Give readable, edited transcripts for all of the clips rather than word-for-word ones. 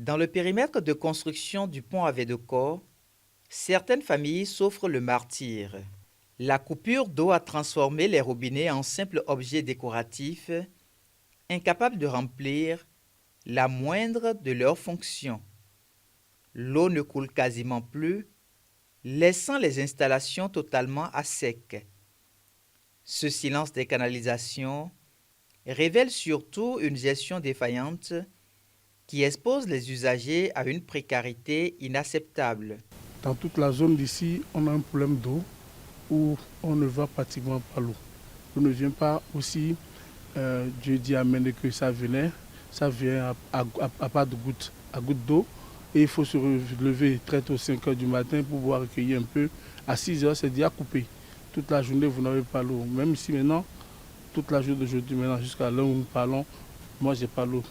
Dans le périmètre de construction du pont à Védocor, certaines familles souffrent le martyre. La coupure d'eau a transformé les robinets en simples objets décoratifs, incapables de remplir la moindre de leurs fonctions. L'eau ne coule quasiment plus, laissant les installations totalement à sec. Ce silence des canalisations révèle surtout une gestion défaillante qui expose les usagers à une précarité inacceptable. Dans toute la zone d'ici, on a un problème d'eau où on ne voit pratiquement pas l'eau. L'eau ne vient pas aussi, Dieu dit Amen que ça venait, ça vient à pas de gouttes, à gouttes d'eau. Et il faut se lever très tôt, 5 heures du matin, pour pouvoir recueillir un peu. À 6 heures, c'est déjà coupé. Toute la journée, vous n'avez pas l'eau. Même ici maintenant, toute la journée d'aujourd'hui, maintenant, jusqu'à l'heure où nous parlons, moi, j'ai pas l'eau.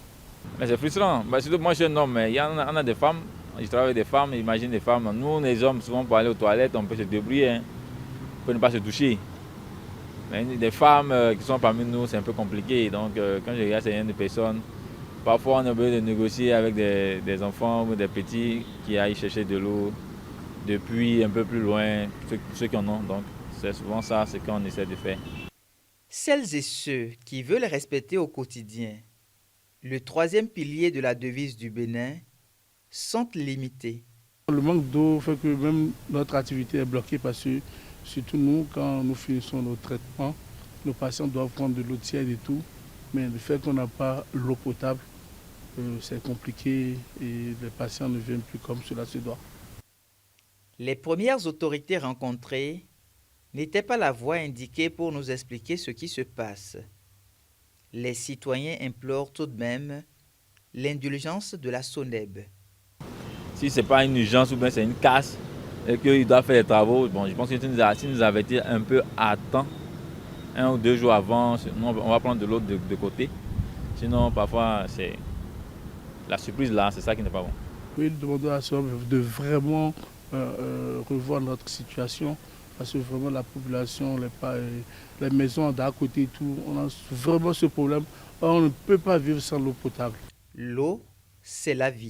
Mais c'est frustrant. Surtout moi, je suis un homme, mais on a des femmes. Je travaille avec des femmes, imagine des femmes. Nous, les hommes, souvent pour aller aux toilettes, on peut se débrouiller, hein, pour ne pas se toucher. Mais des femmes qui sont parmi nous, c'est un peu compliqué. Donc, quand je regarde certaines personnes, parfois on a besoin de négocier avec des enfants ou des petits qui aillent chercher de l'eau depuis un peu plus loin, ceux qui en ont. Donc, c'est souvent ça, ce qu'on essaie de faire. Celles et ceux qui veulent respecter au quotidien le troisième pilier de la devise du Bénin sont limités. Le manque d'eau fait que même notre activité est bloquée parce que, surtout nous, quand nous finissons nos traitements, nos patients doivent prendre de l'eau tiède et tout. Mais le fait qu'on n'a pas l'eau potable, c'est compliqué et les patients ne viennent plus comme cela se doit. Les premières autorités rencontrées n'étaient pas la voie indiquée pour nous expliquer ce qui se passe. Les citoyens implorent tout de même l'indulgence de la SONEB. Si ce n'est pas une urgence ou bien c'est une casse et qu'il doit faire des travaux, bon, je pense que si nous avertir un peu à temps, 1 ou 2 jours avant, on va prendre de l'autre de côté. Sinon, parfois, c'est la surprise là, c'est ça qui n'est pas bon. Oui, nous demandons à la SONEB de vraiment revoir notre situation parce que vraiment la population, les maisons d'à côté et tout, on a vraiment ce problème. On ne peut pas vivre sans l'eau potable. L'eau, c'est la vie.